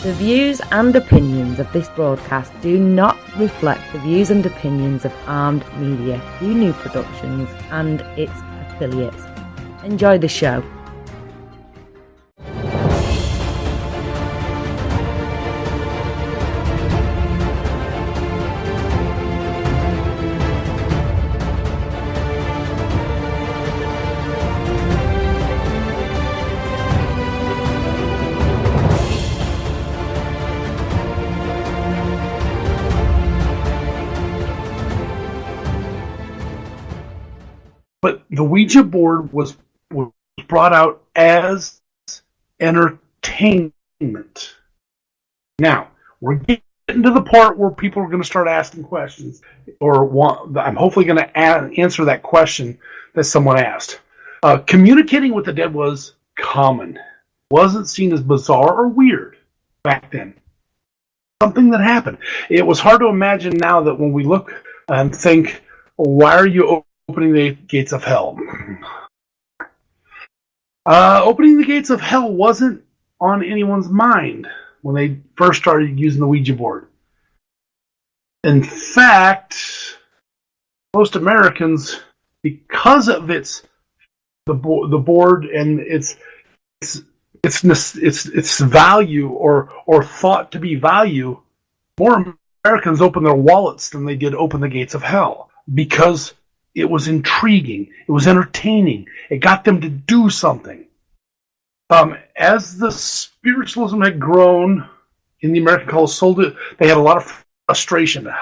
The views and opinions of this broadcast do not reflect the views and opinions of Armed Media, New Productions, and its affiliates. Enjoy the show. But the Ouija board was brought out as entertainment. Now, we're getting to the part where people are going to start asking questions, I'm hopefully going to answer that question that someone asked. Communicating with the dead was common. Wasn't seen as bizarre or weird back then. Something that happened. It was hard to imagine now that when we look and think, why are you opening the gates of hell? Opening the gates of hell wasn't on anyone's mind when they first started using the Ouija board. In fact, most Americans, because of the board and its value or thought to be value, more Americans open their wallets than they did open the gates of hell, because it was intriguing. It was entertaining. It got them to do something. As the spiritualism had grown in the American culture, they had a lot of frustration with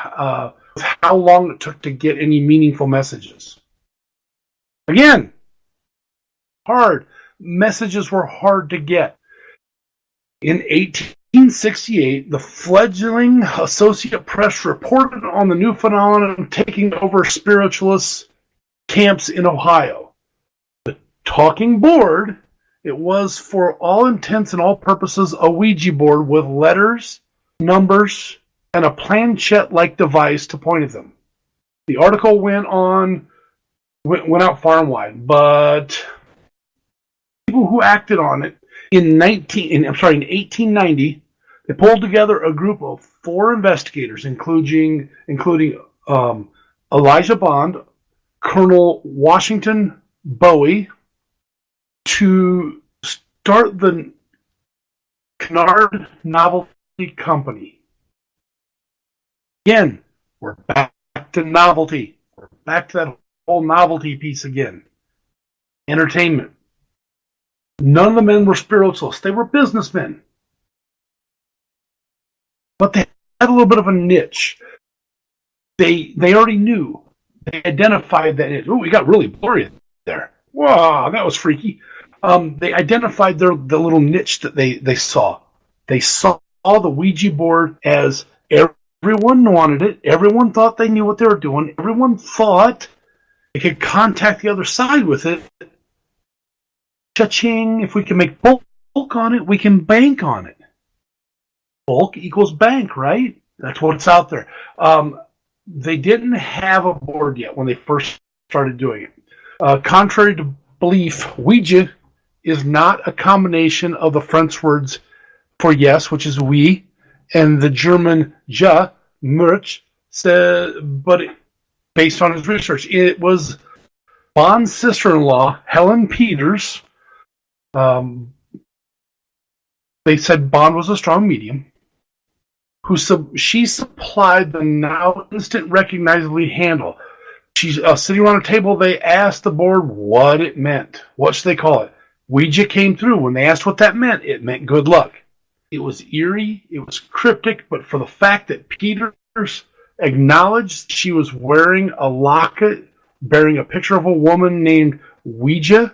how long it took to get any meaningful messages. Again, hard. Messages were hard to get. In 1868, the fledgling Associated Press reported on the new phenomenon taking over spiritualist camps in Ohio. The talking board, it was for all intents and all purposes a Ouija board with letters, numbers, and a planchette-like device to point at them. The article went out far and wide, but people who acted on it in 1890, they pulled together a group of 4 investigators, including Elijah Bond, Colonel Washington Bowie, to start the Kennard Novelty Company. Again, we're back to novelty. We're back to that whole novelty piece again. Entertainment. None of the men were spiritualists. They were businessmen. But they had a little bit of a niche. They already knew. They identified that. We got really blurry there. Wow, that was freaky. They identified the little niche that they saw. They saw the Ouija board as everyone wanted it. Everyone thought they knew what they were doing. Everyone thought they could contact the other side with it. Cha-ching, if we can make bulk on it, we can bank on it. Bulk equals bank, right? That's what's out there. They didn't have a board yet when they first started doing it. Contrary to belief, Ouija is not a combination of the French words for yes, which is oui, and the German ja, Murch, but based on his research, it was Bond's sister-in-law, Helen Peters. They said Bond was a strong medium. She supplied the now instant recognizably handle. She's sitting around a table. They asked the board what it meant. What should they call it? Ouija came through. When they asked what that meant, it meant good luck. It was eerie. It was cryptic. But for the fact that Peters acknowledged she was wearing a locket bearing a picture of a woman named Ouija,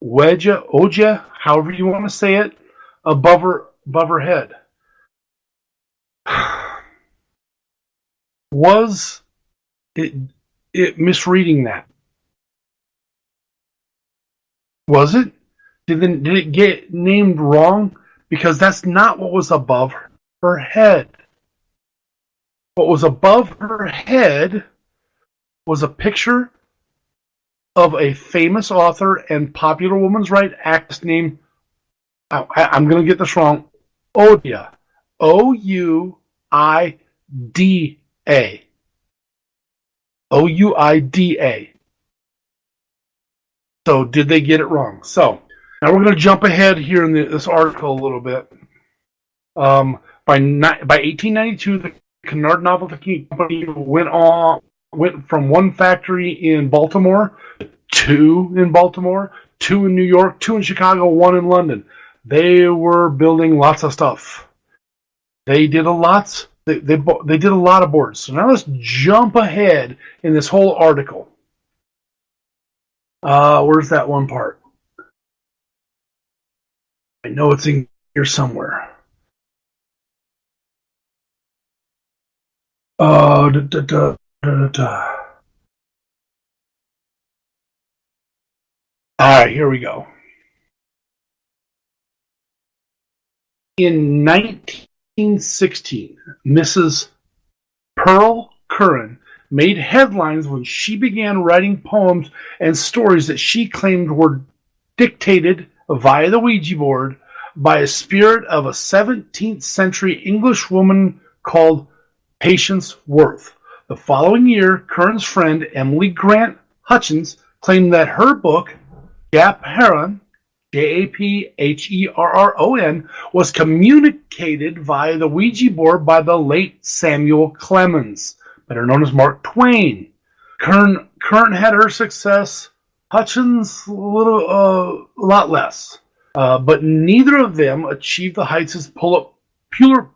Oja, however you want to say it, above her head. Was it misreading that? Was it? Did it get named wrong? Because that's not what was above her head. What was above her head was a picture of a famous author and popular women's rights activist named I'm going to get this wrong. Ouida. Ouida. Ouida. So did they get it wrong? So now we're going to jump ahead here in this article a little bit. By 1892, the Kennard Novelty Company went from one factory in Baltimore, two in Baltimore, two in New York, two in Chicago, one in London. They were building lots of stuff. They did a lot. They did a lot of boards. So now let's jump ahead in this whole article. Where's that one part? I know it's in here somewhere. All right, here we go. In 1916, Mrs. Pearl Curran made headlines when she began writing poems and stories that she claimed were dictated via the Ouija board by a spirit of a 17th century English woman called Patience Worth. The following year, Curran's friend Emily Grant Hutchins claimed that her book, Japheron, Japherron, was communicated via the Ouija board by the late Samuel Clemens, better known as Mark Twain. Curran had her success, Hutchins a lot less, but neither of them achieved the heights as Pulitzer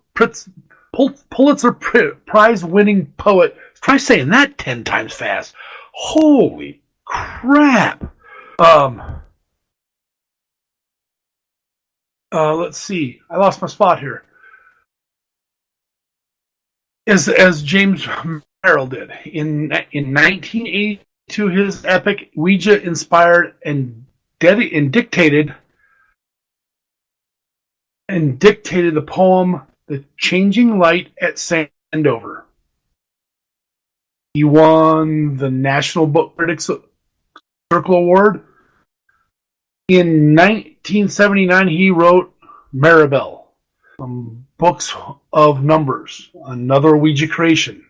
Prize-winning poet. Try saying that 10 times fast. Holy crap! Let's see. I lost my spot here. As James Merrill did in 1982, his epic Ouija inspired and dictated the poem "The Changing Light at Sandover." He won the National Book Critics Circle Award. In 1979, he wrote Maribel, Books of Numbers, another Ouija creation.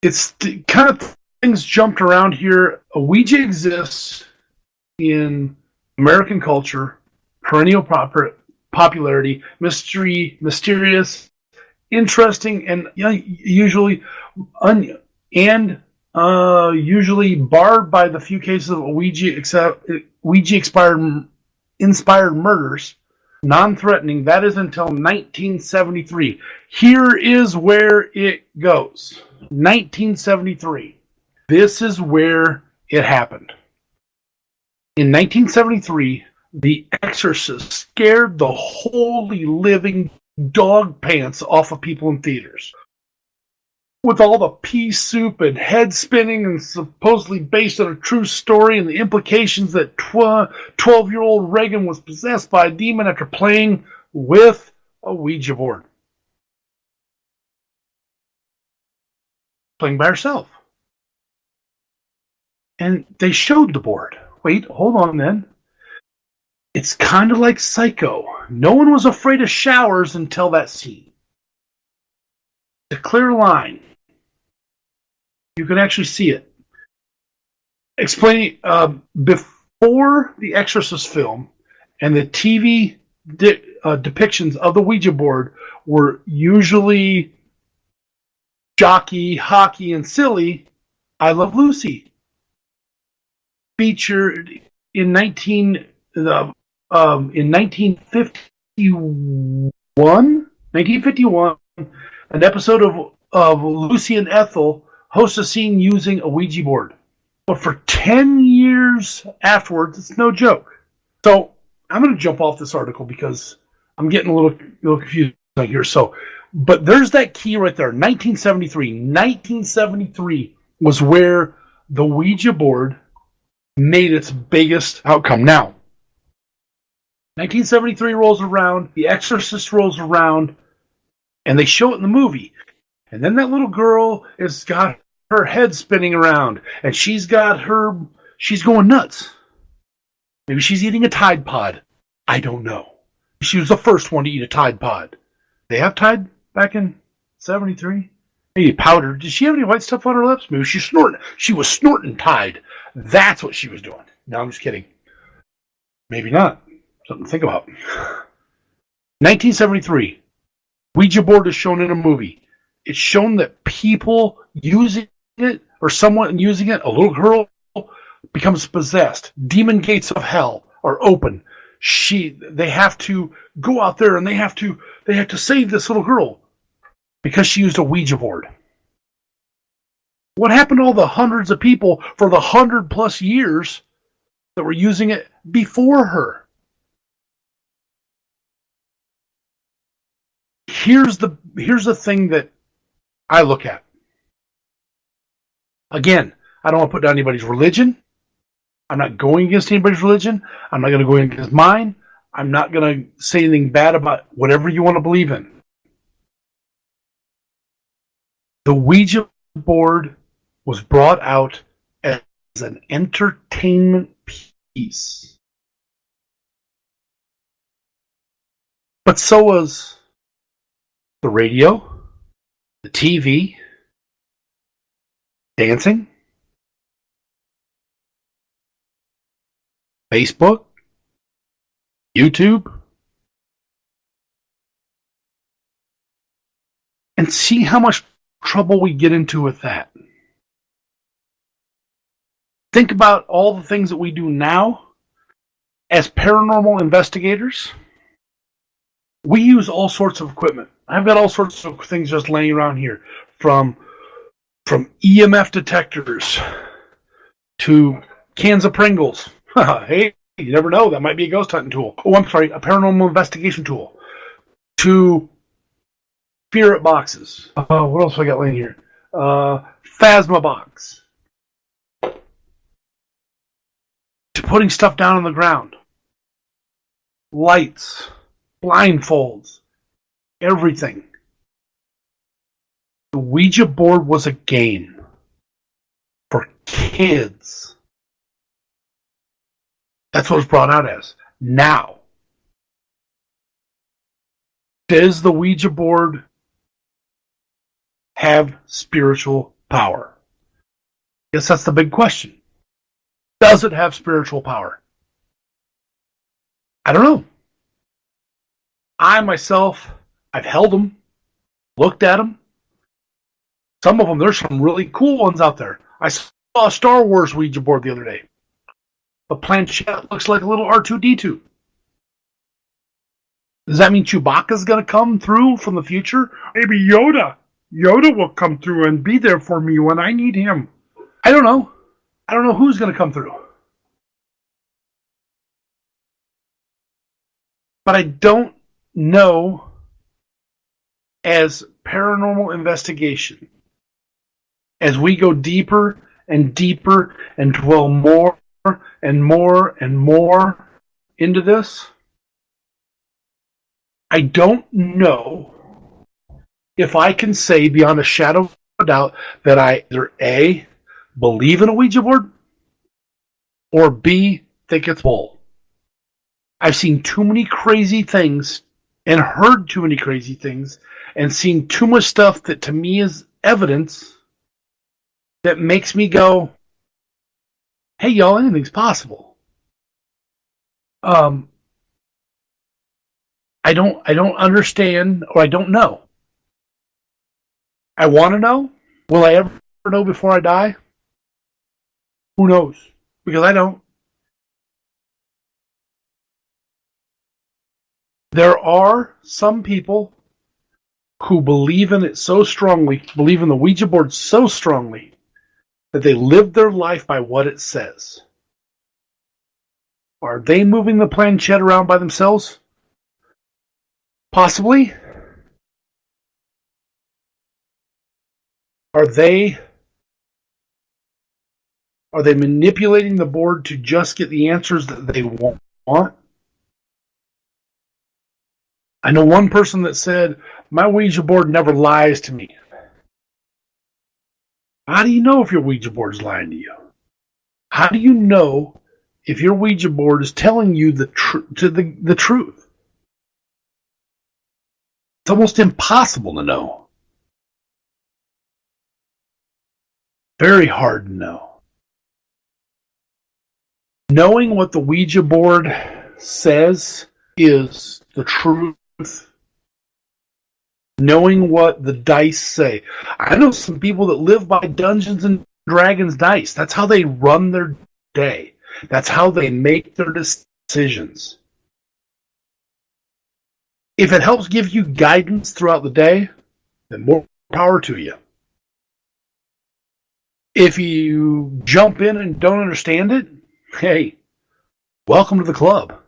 It's kind of things jumped around here. Ouija exists in American culture, perennial popularity, mystery, mysterious, interesting, and usually usually barred by the few cases of Ouija-inspired murders, non-threatening. That is until 1973. Here is where it goes. 1973. This is where it happened. In 1973, The Exorcist scared the holy living dog pants off of people in theaters. With all the pea soup and head spinning and supposedly based on a true story and the implications that 12-year-old Reagan was possessed by a demon after playing with a Ouija board. Playing by herself. And they showed the board. Wait, hold on then. It's kind of like Psycho. No one was afraid of showers until that scene. It's a clear line. You can actually see it. Explaining before the Exorcist film and the TV depictions of the Ouija board were usually jockey, hockey, and silly. I Love Lucy featured in 1951, an episode of Lucy and Ethel host a scene using a Ouija board. But for 10 years afterwards, it's no joke. So I'm going to jump off this article because I'm getting a little confused here. But there's that key right there, 1973. 1973 was where the Ouija board made its biggest outcome. Now, 1973 rolls around, The Exorcist rolls around, and they show it in the movie. And then that little girl has got her head spinning around, and she's going nuts. Maybe she's eating a Tide Pod. I don't know. She was the first one to eat a Tide Pod. They have Tide back in 73? Maybe powder. Did she have any white stuff on her lips? Maybe she's snorting. She was snorting Tide. That's what she was doing. No, I'm just kidding. Maybe not. Something to think about. 1973. Ouija board is shown in a movie. It's shown that people using it, or someone using it, a little girl, becomes possessed. Demon gates of hell are open. They have to go out there and they have to save this little girl because she used a Ouija board. What happened to all the hundreds of people for the 100+ years that were using it before her? Here's the thing that I look at. Again, I don't want to put down anybody's religion. I'm not going against anybody's religion. I'm not going to go against mine. I'm not going to say anything bad about whatever you want to believe in. The Ouija board was brought out as an entertainment piece. But so was the radio, the TV, dancing, Facebook, YouTube, and see how much trouble we get into with that. Think about all the things that we do now as paranormal investigators. We use all sorts of equipment. I've got all sorts of things just laying around here, from EMF detectors to cans of Pringles. Hey, you never know. That might be a ghost hunting tool. Oh, I'm sorry, a paranormal investigation tool. To spirit boxes. What else have I got laying here? Phasma box. To putting stuff down on the ground. Lights. Blindfolds. Everything. The Ouija board was a game for kids. That's what it's brought out as. Now, does the Ouija board have spiritual power? I guess that's the big question. Does it have spiritual power? I don't know. I myself, I've held them, looked at them. Some of them, there's some really cool ones out there. I saw a Star Wars Ouija board the other day. The planchette looks like a little R2-D2. Does that mean Chewbacca's going to come through from the future? Maybe Yoda. Yoda will come through and be there for me when I need him. I don't know. I don't know who's going to come through. But I don't know, as paranormal investigation, as we go deeper and deeper and dwell more and more and more into this, I don't know if I can say beyond a shadow of a doubt that I either A, believe in a Ouija board, or B, think it's bull. I've seen too many crazy things and heard too many crazy things and seen too much stuff that to me is evidence that makes me go, hey y'all, anything's possible. I don't understand, or I don't know. I want to know. Will I ever know before I die? Who knows? Because I don't. There are some people who believe in it so strongly, believe in the Ouija board so strongly, that they live their life by what it says. Are they moving the planchette around by themselves? Possibly. Are they manipulating the board to just get the answers that they want? I know one person that said, my Ouija board never lies to me. How do you know if your Ouija board's lying to you? How do you know if your Ouija board is telling you the truth. It's almost impossible to know. Very hard to know. Knowing what the Ouija board says is the truth. Knowing what the dice say. I know some people that live by Dungeons and Dragons dice. That's how they run their day. That's how they make their decisions. If it helps give you guidance throughout the day, then more power to you. If you jump in and don't understand it, hey, welcome to the club.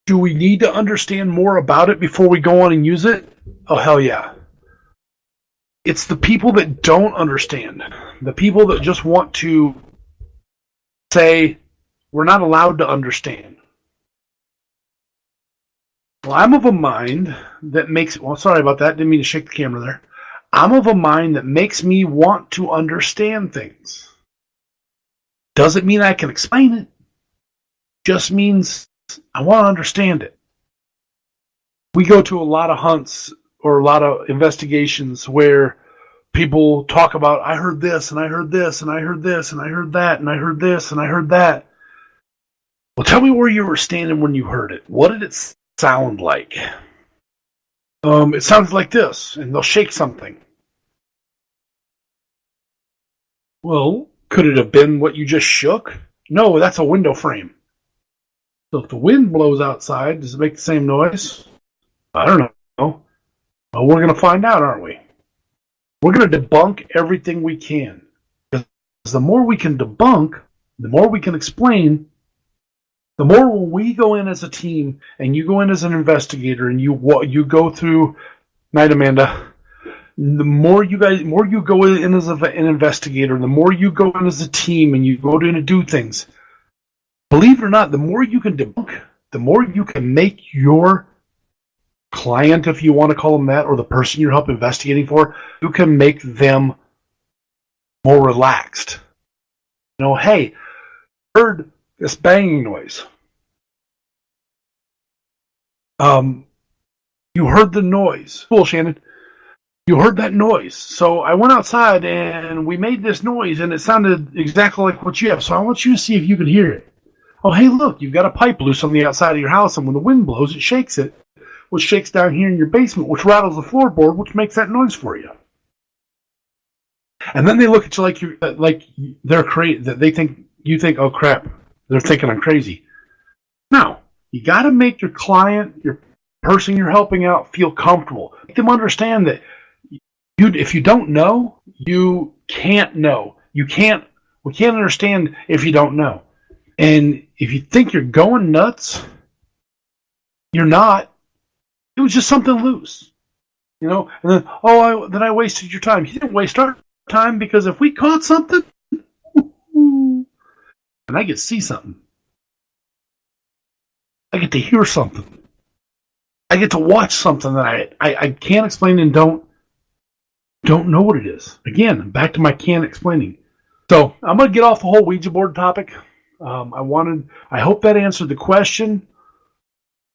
Do we need to understand more about it before we go on and use it? Oh, hell yeah. It's the people that don't understand. The people that just want to say, we're not allowed to understand. Well, I'm of a mind that makes... Well, sorry about that. Didn't mean to shake the camera there. I'm of a mind that makes me want to understand things. Doesn't mean I can explain it. Just means I want to understand it. We go to a lot of hunts or a lot of investigations where people talk about, I heard this, and I heard this, and I heard this, and I heard that, and I heard this, and I heard that. Well, tell me where you were standing when you heard it. What did it sound like? It sounds like this, and they'll shake something. Well, could it have been what you just shook? No, that's a window frame. So if the wind blows outside, does it make the same noise? I don't know. Well, we're going to find out, aren't we? We're going to debunk everything we can. Because the more we can debunk, the more we can explain, the more when we go in as a team and you go in as an investigator and you go through, night Amanda, the more you go in as an investigator, the more you go in as a team and you go in to do things, believe it or not, the more you can debunk, the more you can make your client, if you want to call them that, or the person you're helping investigating for, you can make them more relaxed. You know, hey, heard this banging noise. You heard the noise. Cool, Shannon. You heard that noise. So I went outside and we made this noise and it sounded exactly like what you have. So I want you to see if you can hear it. Oh, hey, look, you've got a pipe loose on the outside of your house, and when the wind blows, it shakes it, which shakes down here in your basement, which rattles the floorboard, which makes that noise for you. And then they look at you like they're crazy. That you think, oh crap, they're thinking I'm crazy. No, you got to make your client, your person you're helping out, feel comfortable. Make them understand that if you don't know, you can't know. We can't understand if you don't know. And if you think you're going nuts, you're not. It was just something loose, you know. And then, I wasted your time. You didn't waste our time, because if we caught something, and I get to see something, I get to hear something, I get to watch something that I can't explain and don't know what it is. Again, back to my can't explaining. So I'm gonna get off the whole Ouija board topic. I hope that answered the question,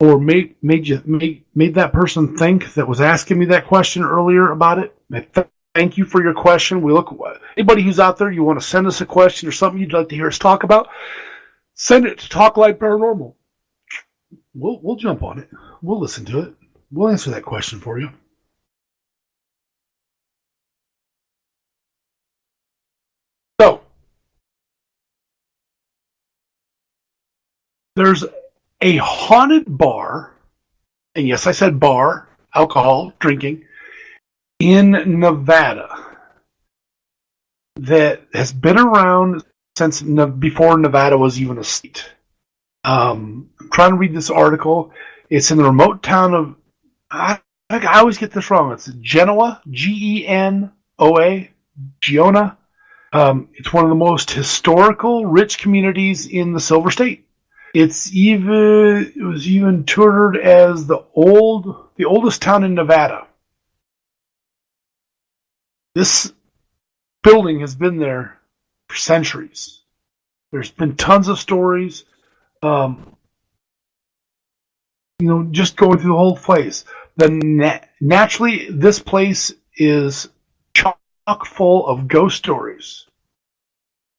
or made that person think that was asking me that question earlier about it. Thank you for your question. Anybody who's out there, you want to send us a question or something you'd like to hear us talk about, send it to Talk Like Paranormal. We'll jump on it. We'll listen to it. We'll answer that question for you. So, there's a haunted bar, and yes, I said bar, alcohol, drinking, in Nevada that has been around since before Nevada was even a state. I'm trying to read this article. It's in the remote town of, I always get this wrong. It's Genoa, Genoa, Geona. It's one of the most historical, rich communities in the Silver State. It was even toured as the oldest town in Nevada. This building has been there for centuries. There's been tons of stories. Just going through the whole place. Naturally, this place is chock full of ghost stories.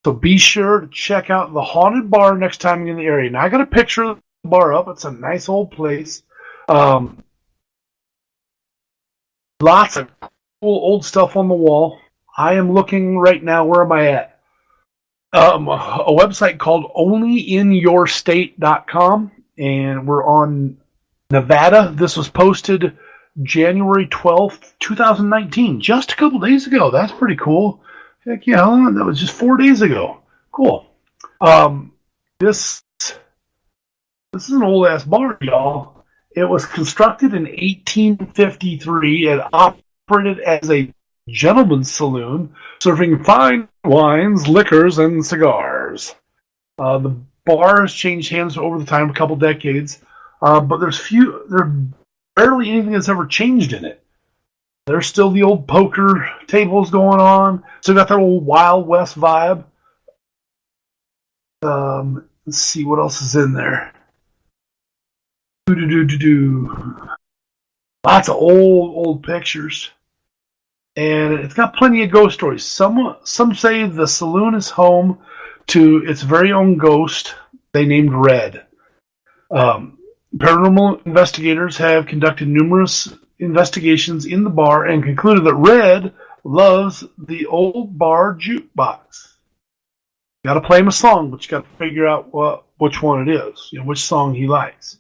So be sure to check out the Haunted Bar next time you're in the area. Now, I got a picture of the bar up. It's a nice old place. Lots of cool old stuff on the wall. I am looking right now. Where am I at? A website called onlyinyourstate.com, and we're on Nevada. This was posted January 12th, 2019, just a couple days ago. That's pretty cool. Heck yeah, that was just 4 days ago. Cool. This is an old ass bar, y'all. It was constructed in 1853 and operated as a gentleman's saloon, serving fine wines, liquors, and cigars. The bar has changed hands over the time, a couple decades, but there's barely anything that's ever changed in it. There's still the old poker tables going on. Still got that old Wild West vibe. Let's see what else is in there. Lots of old pictures. And it's got plenty of ghost stories. Some say the saloon is home to its very own ghost they named Red. Paranormal investigators have conducted numerous investigations in the bar and concluded that Red loves the old bar jukebox. You got to play him a song, but you got to figure out which one it is, which song he likes.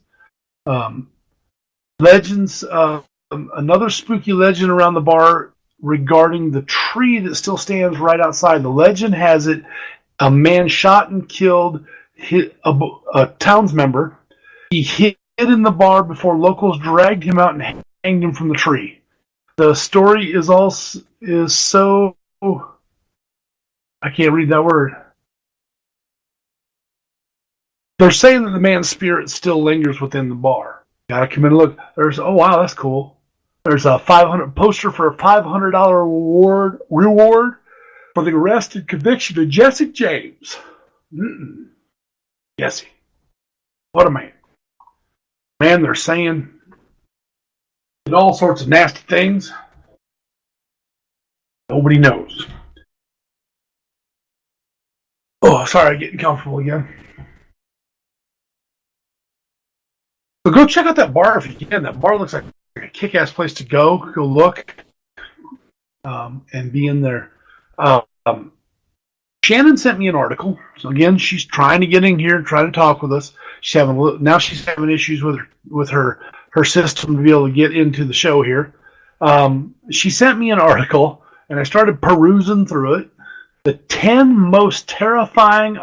Legends, another spooky legend around the bar regarding the tree that still stands right outside. The legend has it a man shot and killed a towns member. He hid in the bar before locals dragged him out and hanged him from the tree. The story is so I can't read that word. They're saying that the man's spirit still lingers within the bar. Gotta come in and look. Oh wow, that's cool. There's a poster for a $500 reward for the arrest and conviction of Jesse James. Jesse, what a man! Man, they're saying all sorts of nasty things. Nobody knows. Oh, sorry, getting comfortable again. So go check out that bar if you can. That bar looks like a kick-ass place to go. Go look and be in there. Shannon sent me an article. So again, she's trying to get in here and try to talk with us. She's having issues with her system to be able to get into the show here. She sent me an article, and I started perusing through it. The 10 most terrifying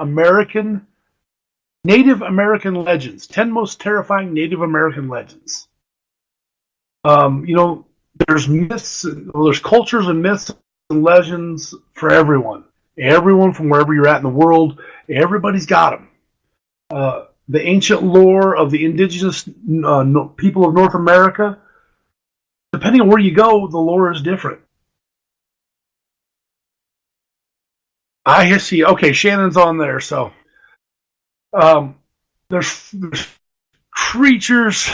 Native American legends. 10 most terrifying Native American legends. There's myths, there's cultures and myths and legends for everyone. Everyone from wherever you're at in the world, everybody's got them. The ancient lore of the indigenous people of North America, depending on where you go, the lore is different. I see. Okay, Shannon's on there, so there's creatures.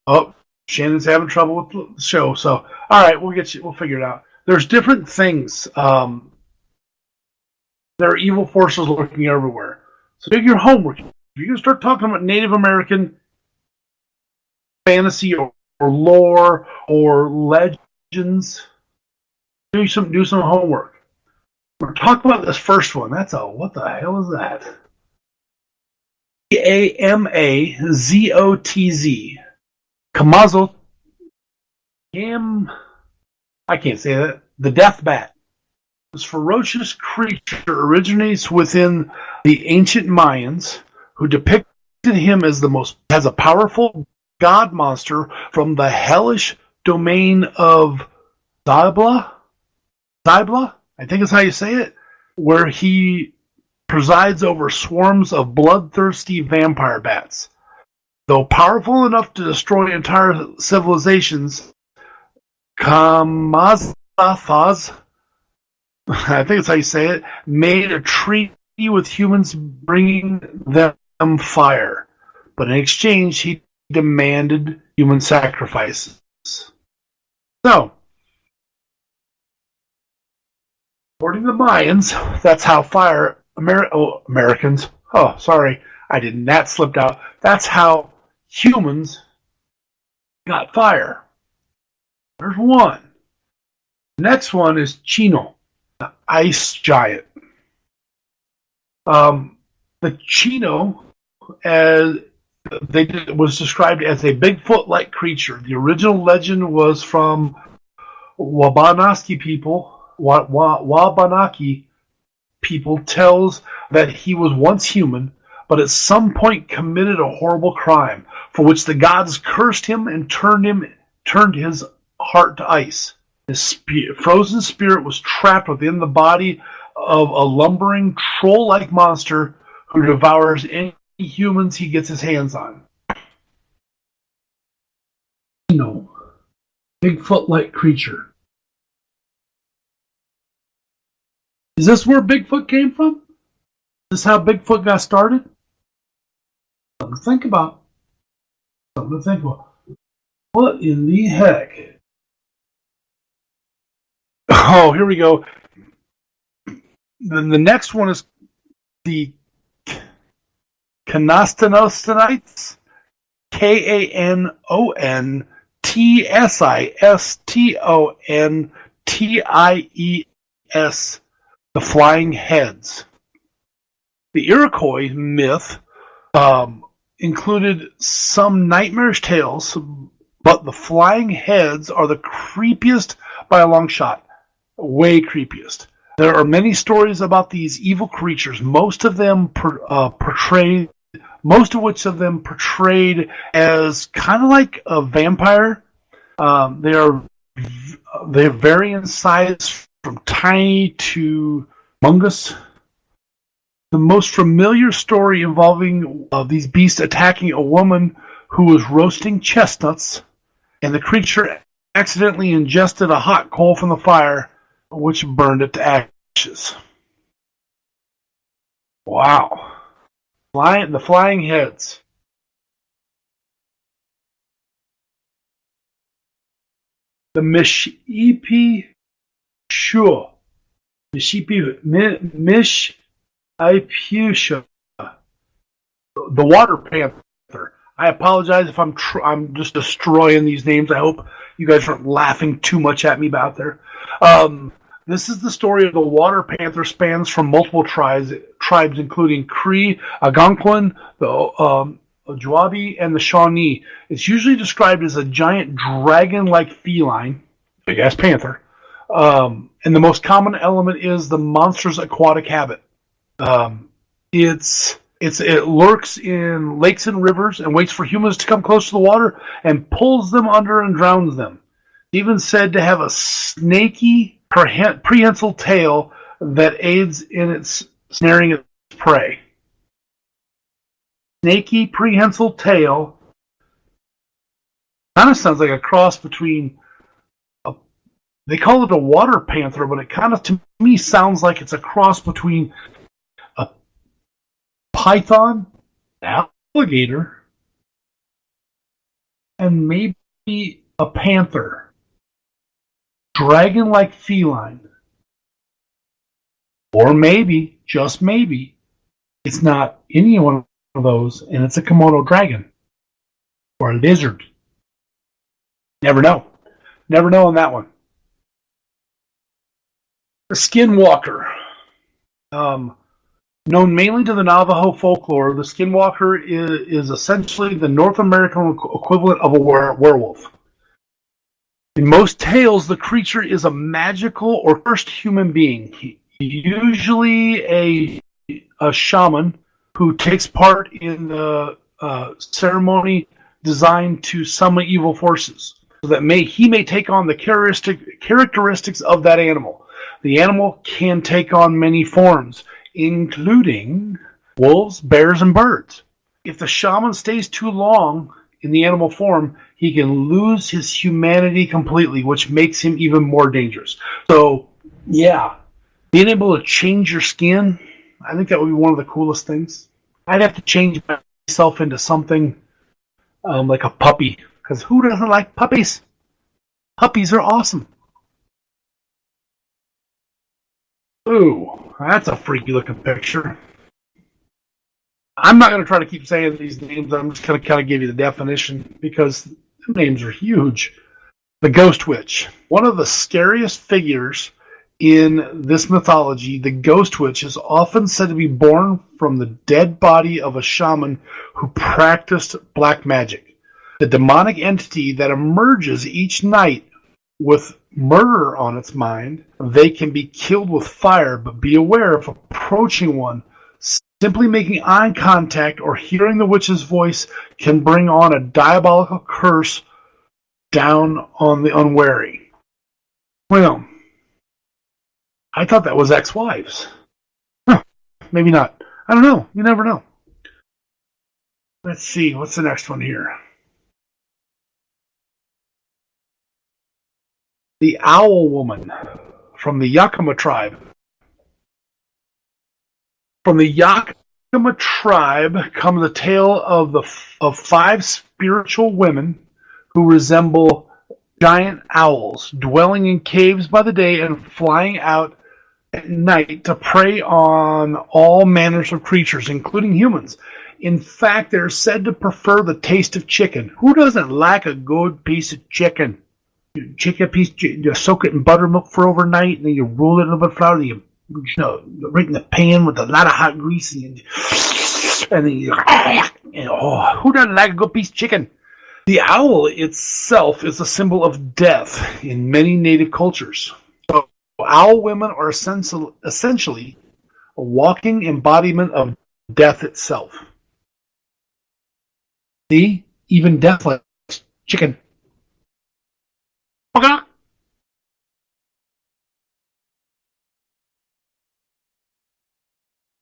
Oh, Shannon's having trouble with the show, so all right, we'll figure it out. There's different things. There are evil forces lurking everywhere. So do your homework. If you're going to start talking about Native American fantasy or lore or legends, do some homework. We're talking about this first one. What the hell is that? Amazotz. Kamazot. I can't say that. The death bat. This ferocious creature originates within the ancient Mayans, who depicted him as as a powerful god monster from the hellish domain of Zybla, I think is how you say it, where he presides over swarms of bloodthirsty vampire bats. Though powerful enough to destroy entire civilizations, Kamazotz I think that's how you say it, made a treaty with humans bringing them fire. But in exchange, he demanded human sacrifices. So, according to the Mayans, that's how Americans. Oh, sorry, I didn't. That slipped out. That's how humans got fire. There's one. The next one is Chino, the ice giant. The Chino, as was described as a Bigfoot-like creature. The original legend was from Wabanaki people tells that he was once human, but at some point committed a horrible crime for which the gods cursed him and turned his heart to ice. His frozen spirit was trapped within the body of a lumbering troll-like monster who devours any humans he gets his hands on. No, Bigfoot-like creature. Is this where Bigfoot came from? Is this how Bigfoot got started? Something to think about. What in the heck? Oh, here we go. Then the next one is the Canostonites. Canostonities. The Flying Heads. The Iroquois myth included some nightmarish tales, but the Flying Heads are the creepiest by a long shot. Way creepiest. There are many stories about these evil creatures, most of which of them portrayed as kind of like a vampire. They vary in size from tiny to humongous. The most familiar story involving these beasts attacking a woman who was roasting chestnuts, and the creature accidentally ingested a hot coal from the fire, which burned it to ashes. Wow. The Flying Heads. The Mishipi Shua. Mishipusha. The Water Panther. I apologize if I'm just destroying these names. I hope you guys aren't laughing too much at me about there. This is the story of the Water Panther, spans from multiple tribes including Cree, Algonquin, the Ojibwe, and the Shawnee. It's usually described as a giant dragon-like feline, big-ass panther, and the most common element is the monster's aquatic habit. It lurks in lakes and rivers and waits for humans to come close to the water and pulls them under and drowns them. It's even said to have a snaky, prehensile tail that aids in its snaring its prey. Snaky, prehensile tail kind of sounds like a cross between they call it a water panther, but it kind of to me sounds like it's a cross between a python, alligator, and maybe a panther. Dragon-like feline. Or maybe, just maybe, it's not any one of those, and it's a Komodo dragon. Or a lizard. Never know. Never know on that one. The Skinwalker. Known mainly to the Navajo folklore, the Skinwalker is essentially the North American equivalent of a werewolf. In most tales, the creature is a magical or cursed human being, usually a shaman who takes part in the ceremony designed to summon evil forces, so that he may take on the characteristics of that animal. The animal can take on many forms, including wolves, bears, and birds. If the shaman stays too long in the animal form, he can lose his humanity completely, which makes him even more dangerous. So, yeah, Being able to change your skin, I think that would be one of the coolest things. I'd have to change myself into something like a puppy, because who doesn't like puppies? Puppies are awesome. Ooh, that's a freaky looking picture. I'm not going to try to keep saying these names. I'm just going to kind of give you the definition because the names are huge. The Ghost Witch. One of the scariest figures in this mythology, the Ghost Witch is often said to be born from the dead body of a shaman who practiced black magic. The demonic entity that emerges each night with murder on its mind, they can be killed with fire, but be aware of approaching one. Simply making eye contact or hearing the witch's voice can bring on a diabolical curse down on the unwary. Well, I thought that was ex-wives. Huh, maybe not. I don't know. You never know. Let's see. What's the next one here? The Owl Woman from the Yakima tribe. From the Yakima tribe comes a tale of 5 spiritual women who resemble giant owls, dwelling in caves by the day and flying out at night to prey on all manners of creatures, including humans. In fact, they're said to prefer the taste of chicken. Who doesn't like a good piece of chicken? You soak it in buttermilk for overnight, and then you roll it in a little bit of flour, and you right in the pan with a lot of hot grease, and then who doesn't like a good piece of chicken? The owl itself is a symbol of death in many native cultures. So owl women are essentially a walking embodiment of death itself. See? Even death likes chicken. Okay.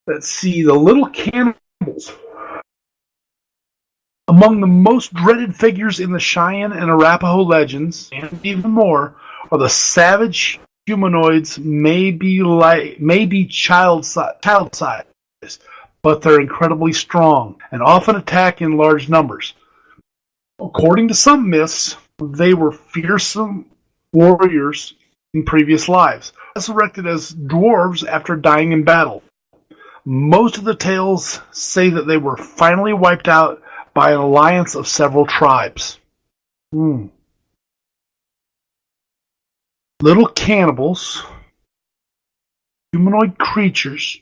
Let's see, the little cannibals. Among the most dreaded figures in the Cheyenne and Arapaho legends, and even more, are the savage humanoids may be child-sized, but they're incredibly strong and often attack in large numbers. According to some myths, they were fearsome warriors in previous lives, resurrected as dwarves after dying in battle. Most of the tales say that they were finally wiped out by an alliance of several tribes. Little cannibals, humanoid creatures,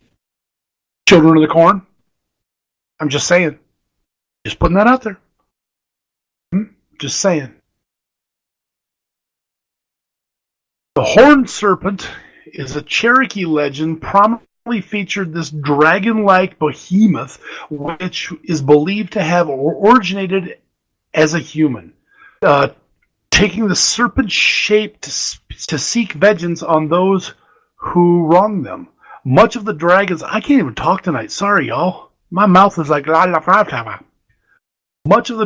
children of the corn. I'm just saying. Just putting that out there. Just saying. The horned serpent is a Cherokee legend prominently featured this dragon-like behemoth, which is believed to have originated as a human, taking the serpent shape to seek vengeance on those who wrong them. Much of the dragons... I can't even talk tonight. Sorry, y'all. My mouth is like... Much of the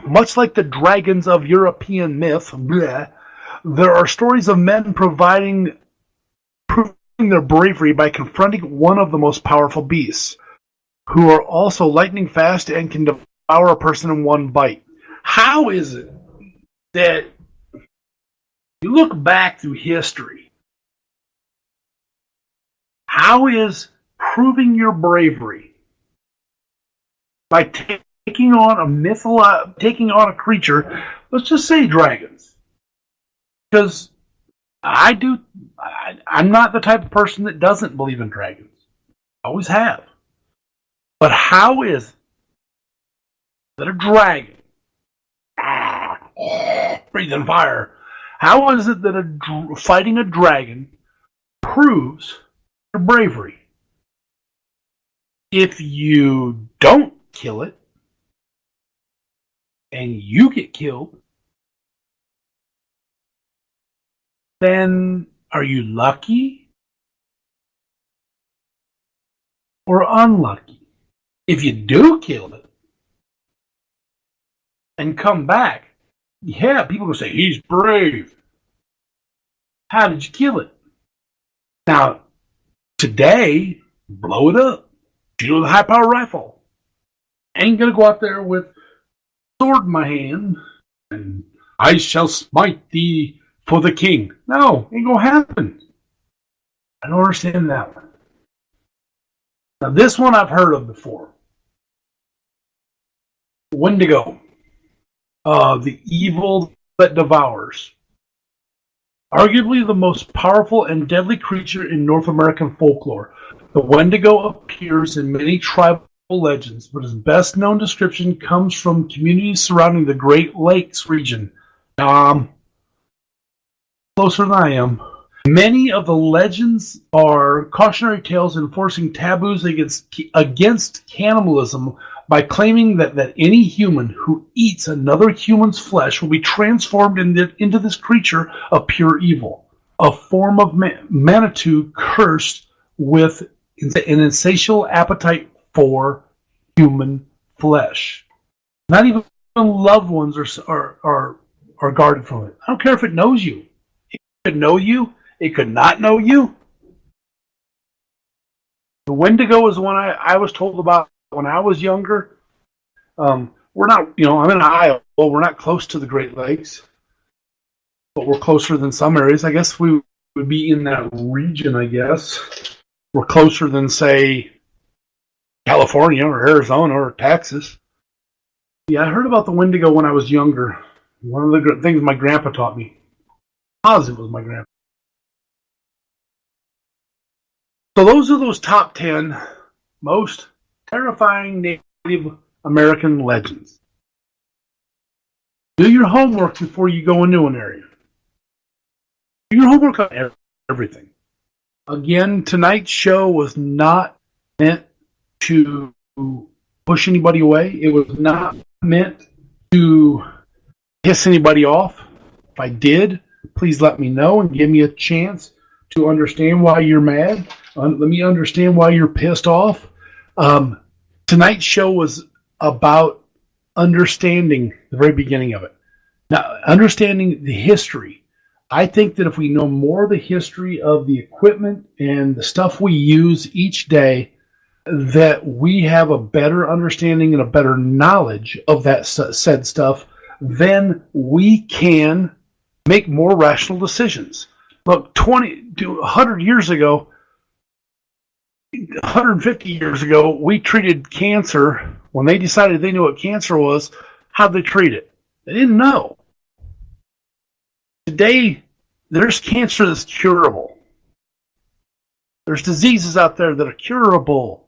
much like the dragons of European myth, there are stories of men proving their bravery by confronting one of the most powerful beasts, who are also lightning fast and can devour a person in one bite. How is it that you look back through history? How is proving your bravery by taking on a creature, let's just say dragons? Because I'm not the type of person that doesn't believe in dragons. I always have. But how is it that a dragon, breathing fire, how is it that fighting a dragon proves your bravery? If you don't kill it, and you get killed, then are you lucky or unlucky? If you do kill it and come back, yeah, people will say, he's brave. How did you kill it? Now, today, blow it up. Shoot it with a high-power rifle. I ain't going to go out there with a sword in my hand and I shall smite thee for the king. No, ain't going to happen. I don't understand that one. Now, this one I've heard of before. Wendigo. The evil that devours. Arguably the most powerful and deadly creature in North American folklore, the Wendigo appears in many tribal legends, but his best known description comes from communities surrounding the Great Lakes region. Closer than I am. Many of the legends are cautionary tales enforcing taboos against cannibalism by claiming that any human who eats another human's flesh will be transformed into this creature of pure evil, a form of Manitou cursed with an insatiable appetite for human flesh. Not even loved ones are guarded from it. I don't care if it knows you. It could know you. It could not know you. The Wendigo is one I was told about when I was younger. We're not, I'm in Iowa. We're not close to the Great Lakes, but we're closer than some areas. I guess we would be in that region, I guess. We're closer than, say, California or Arizona or Texas. Yeah, I heard about the Wendigo when I was younger. One of the things my grandpa taught me. Positive was my grandpa. So those are those top 10 most terrifying Native American legends. Do your homework before you go into an area. Do your homework on everything. Again, tonight's show was not meant to push anybody away. It was not meant to piss anybody off. If I did, please let me know and give me a chance to understand why you're mad. Let me understand why you're pissed off. Tonight's show was about understanding the very beginning of it. Now, understanding the history. I think that if we know more of the history of the equipment and the stuff we use each day, that we have a better understanding and a better knowledge of that said stuff, then we can make more rational decisions. Look, 20 to 100 years ago, 150 years ago, we treated cancer. When they decided they knew what cancer was, how'd they treat it? They didn't know. Today, there's cancer that's curable. There's diseases out there that are curable,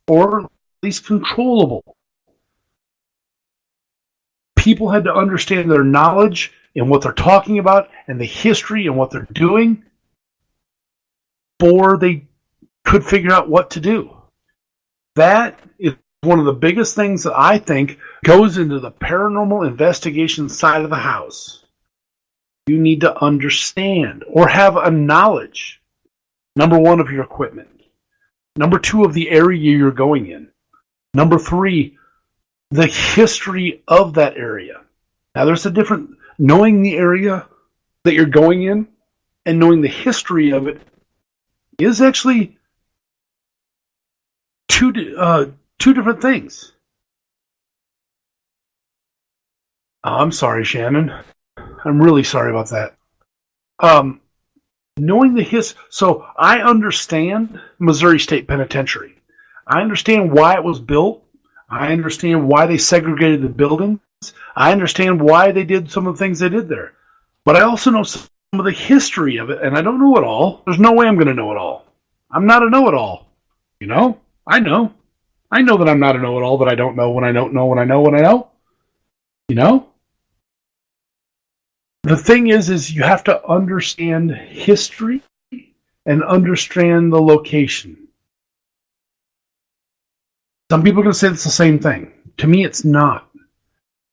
or at least controllable. People had to understand their knowledge and what they're talking about and the history and what they're doing before they could figure out what to do. That is one of the biggest things that I think goes into the paranormal investigation side of the house. You need to understand or have a knowledge, number one, of your equipment. Number two, of the area you're going in. Number three, the history of that area. Now, there's a difference. Knowing the area that you're going in and knowing the history of it is actually two different things. I'm sorry, Shannon. I'm really sorry about that. Knowing the history. So I understand Missouri State Penitentiary. I understand why it was built. I understand why they segregated the buildings. I understand why they did some of the things they did there. But I also know some of the history of it, and I don't know it all. There's no way I'm going to know it all. I'm not a know-it-all. I know. I know that I'm not a know-it-all, that I don't know when I don't know when I know when I know. The thing is you have to understand history and understand the location. Some people are going to say it's the same thing. To me, it's not.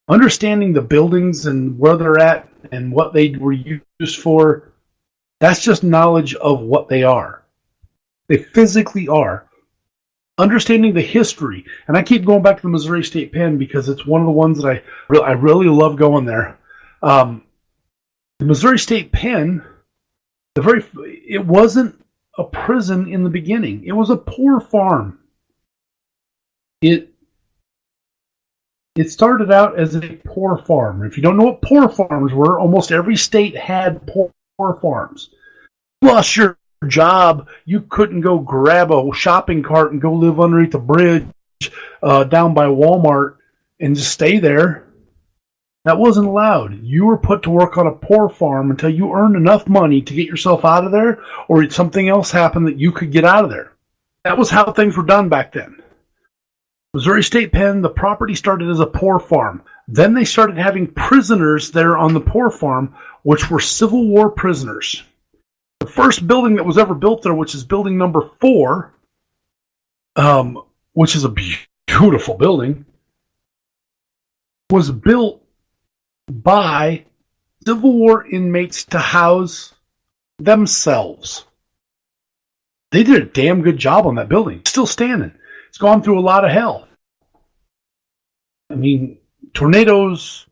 Understanding the buildings and where they're at and what they were used for, that's just knowledge of what they are. They physically are. Understanding the history, and I keep going back to the Missouri State Pen because it's one of the ones that I really love going there. The Missouri State Pen It wasn't a prison in the beginning. It was a poor farm. It started out as a poor farm. If you don't know what poor farms were, almost every state had poor farms. You lost your job, you couldn't go grab a shopping cart and go live underneath the bridge down by Walmart and just stay there. That wasn't allowed. You were put to work on a poor farm until you earned enough money to get yourself out of there, or something else happened that you could get out of there. That was how things were done back then. Missouri State Pen, the property started as a poor farm. Then they started having prisoners there on the poor farm, which were Civil War prisoners. The first building that was ever built there, which is building number 4, which is a beautiful building, was built by Civil War inmates to house themselves. They did a damn good job on that building. It's still standing. It's gone through a lot of hell. I mean, tornadoes,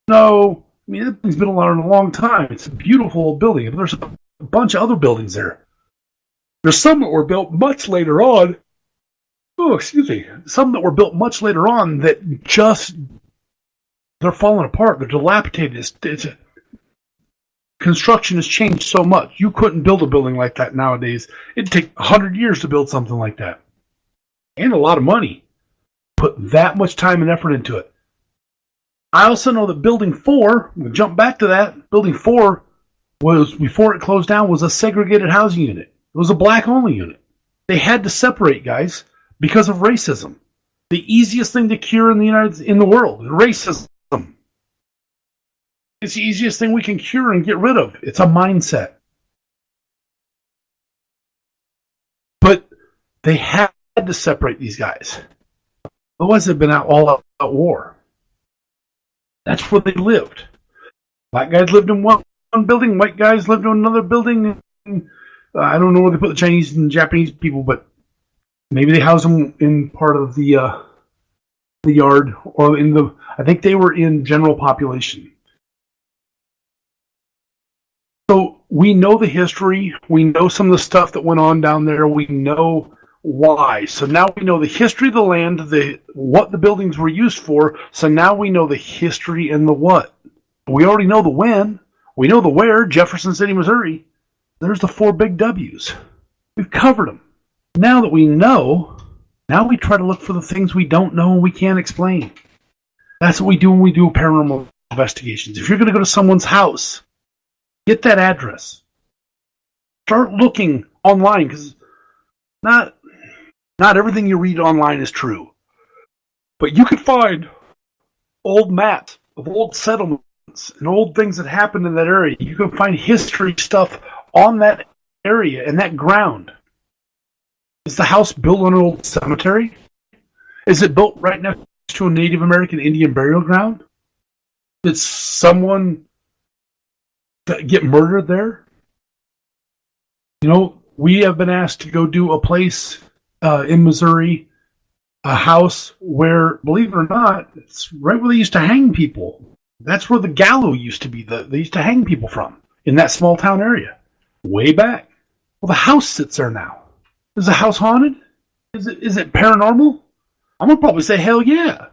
no. I mean, it's been around a long time. It's a beautiful building. There's a bunch of other buildings there. There's some that were built much later on. Oh, excuse me. Some that were built much later on that just, they're falling apart. They're dilapidated. Construction has changed so much. You couldn't build a building like that nowadays. It'd take 100 years to build something like that. And a lot of money. Put that much time and effort into it. I also know that Building 4, we'll jump back to that, Building 4 was, before it closed down, was a segregated housing unit. It was a black-only unit. They had to separate, guys, because of racism. The easiest thing to cure in the world is racism. It's the easiest thing we can cure and get rid of. It's a mindset. But they had to separate these guys. Otherwise, they've been all out war. That's where they lived. Black guys lived in one building, white guys lived in another building. I don't know where they put the Chinese and Japanese people, but maybe they housed them in part of the yard, or I think they were in general population. So we know the history. We know some of the stuff that went on down there. We know why. So now we know the history of the land, what the buildings were used for. So now we know the history and the what. We already know the when. We know the where. Jefferson City, Missouri. There's the 4 big W's. We've covered them. Now that we know, now we try to look for the things we don't know and we can't explain. That's what we do when we do paranormal investigations. If you're going to go to someone's house, get that address. Start looking online, because not everything you read online is true. But you can find old maps of old settlements and old things that happened in that area. You can find history stuff on that area and that ground. Is the house built on an old cemetery? Is it built right next to a Native American Indian burial ground? Did someone get murdered there? You know, we have been asked to go do a place in Missouri, a house where, believe it or not, it's right where they used to hang people. That's where the gallows used to be. They used to hang people from, in that small town area, way back. Well, the house sits there now. Is the house haunted? Is it paranormal? I'm gonna probably say hell yeah.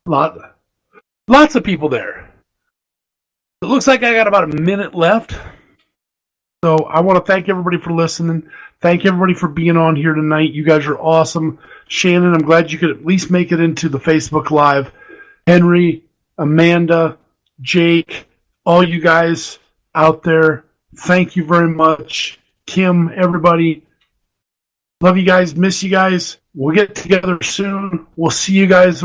Lots of people there. It looks like I got about a minute left. So I want to thank everybody for listening. Thank everybody for being on here tonight. You guys are awesome. Shannon, I'm glad you could at least make it into the Facebook Live. Henry, Amanda, Jake, all you guys out there, thank you very much. Kim, everybody, love you guys, miss you guys. We'll get together soon. We'll see you guys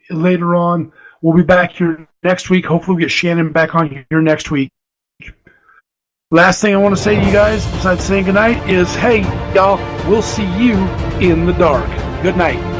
later on. We'll be back here next week. Hopefully we get Shannon back on here next week. Last thing I want to say to you guys, besides saying goodnight, is, hey, y'all, we'll see you in the dark. Good night.